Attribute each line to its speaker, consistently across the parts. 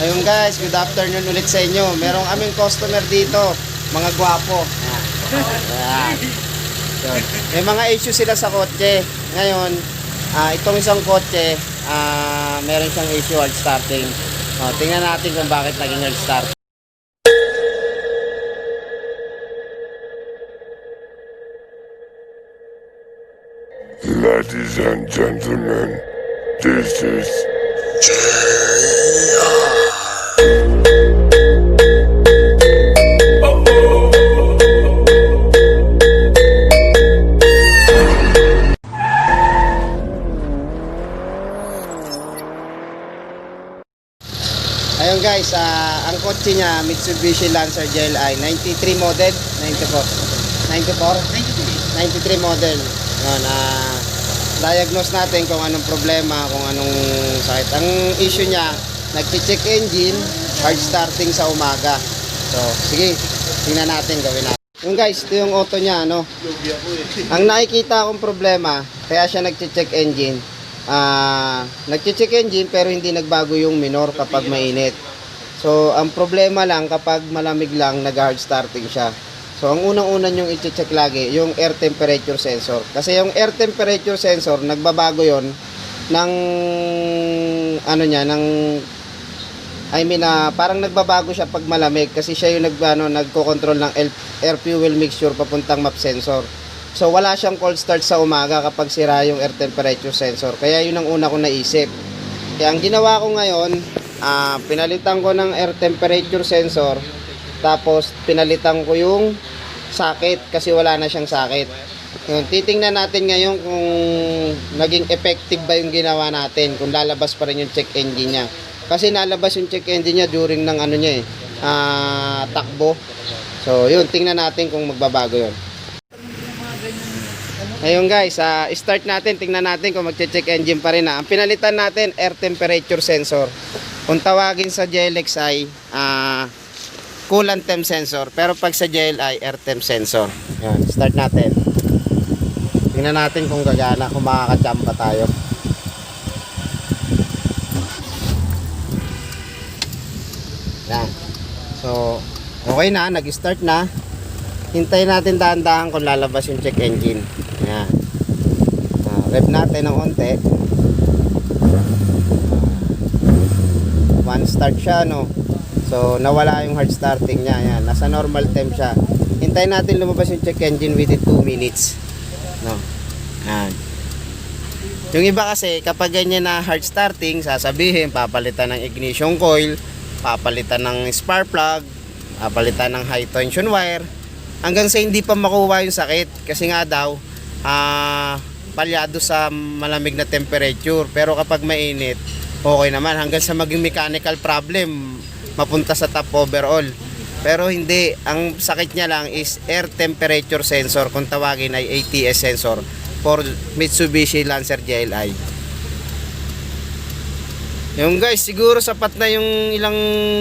Speaker 1: Ayun guys, good afternoon ulit sa inyo. Merong aming customer dito, mga gwapo. Ayan. Yun. May mga issue sila sa kotse. Ngayon, itong isang kotse, meron siyang issue hard starting. Tingnan natin kung bakit naging hard start.
Speaker 2: Ladies and gentlemen, this is
Speaker 1: Ayun guys, ang kotse niya, Mitsubishi Lancer GLI 93 model, 93 model. Yun, diagnose natin kung anong problema, kung anong sakit. Ang issue niya, nagche-check engine, hard starting sa umaga. So, sige, tingnan natin, gawin natin. Yung guys, ito yung auto niya, ano. Ang nakikita akong problema, kaya siya nagche-check engine. Nagche-check engine pero hindi nagbago yung minor kapag mainit. So, ang problema lang kapag malamig lang, nag-hard starting siya. So, ang unang-una nyong i-check lagi, yung air temperature sensor. Kasi yung air temperature sensor, nagbabago yon ng, parang nagbabago siya pag malamig. Kasi siya yung nagko-control ng air fuel mixture papuntang map sensor. So, wala siyang cold start sa umaga kapag sira yung air temperature sensor. Kaya yun ang una kong naisip. Kaya ang ginawa ko ngayon, pinalitan ko ng air temperature sensor. Tapos, pinalitan ko yung socket kasi wala na siyang socket. Yun, titingnan natin ngayon kung naging effective ba yung ginawa natin. Kung lalabas pa rin yung check engine niya. Kasi nalabas yung check engine niya during ng takbo. So, yun, tingnan natin kung magbabago yun. Ayun guys, start natin, tingnan natin kung magche-check engine pa rin. Ang pinalitan natin, air temperature sensor. Kung tawagin sa JLXI, coolant temp sensor. Pero pag sa JLI, air temp sensor. Yan, start natin. Tingnan natin kung gagana, kung makakachamba tayo. Yan. So, okay na, nag-start na. Hintayin natin dahan-dahan kung lalabas yung check engine. Yan. Rev natin ng onte. One start siya, no. So, nawala yung hard starting niya. Yan. Nasa normal temp siya. Hintayin natin lumabas yung check engine within 2 minutes. No. Yan. Yung iba kasi, kapag ganyan na hard starting, sasabihin, papalitan ng ignition coil, papalitan ng spark plug, papalitan ng high tension wire, hanggang sa hindi pa makuha yung sakit. Kasi nga daw, palyado sa malamig na temperature. Pero kapag mainit, okay naman. Hanggang sa maging mechanical problem, mapunta sa top overall. Pero hindi. Ang sakit niya lang is air temperature sensor. Kung tawagin ay ATS sensor for Mitsubishi Lancer GLI. Yung guys, siguro sapat na yung ilang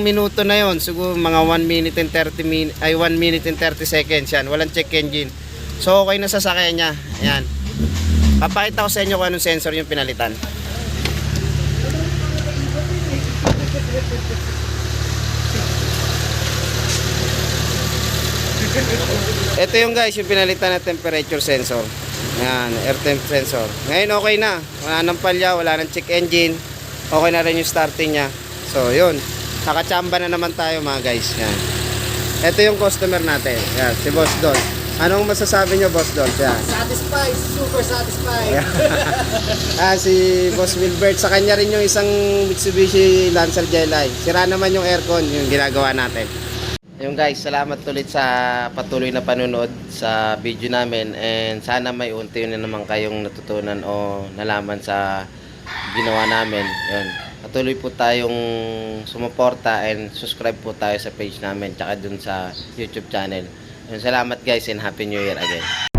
Speaker 1: minuto na yon. Siguro mga 1 minute and 30 seconds yan. Walang check engine. So okay na sa sakyan niya. Ayan. Papakita ko sa inyo kung anong sensor yung pinalitan. Ito yung guys, yung pinalitan na temperature sensor. Ayan, air temp sensor. Ngayon okay na. Wala nang palya, wala nang check engine. Okay na rin yung starting niya. So, yun. Nakachamba na naman tayo mga guys. Yan. Ito yung customer natin. Yan, si Boss Don. Anong masasabi nyo, Boss Don? Yan.
Speaker 3: Satisfied, super satisfied.
Speaker 1: Si Boss Wilbert, sa kanya rin yung isang Mitsubishi Lancer GLI. Sira naman yung aircon, yung ginagawa natin. Yung guys, salamat ulit sa patuloy na panunood sa video namin. And sana may unti na naman kayong natutunan o nalaman sa ginawa namin. Yun. Patuloy po tayong sumuporta and subscribe po tayo sa page namin tsaka dun sa YouTube channel. Yun, salamat guys and Happy New Year again.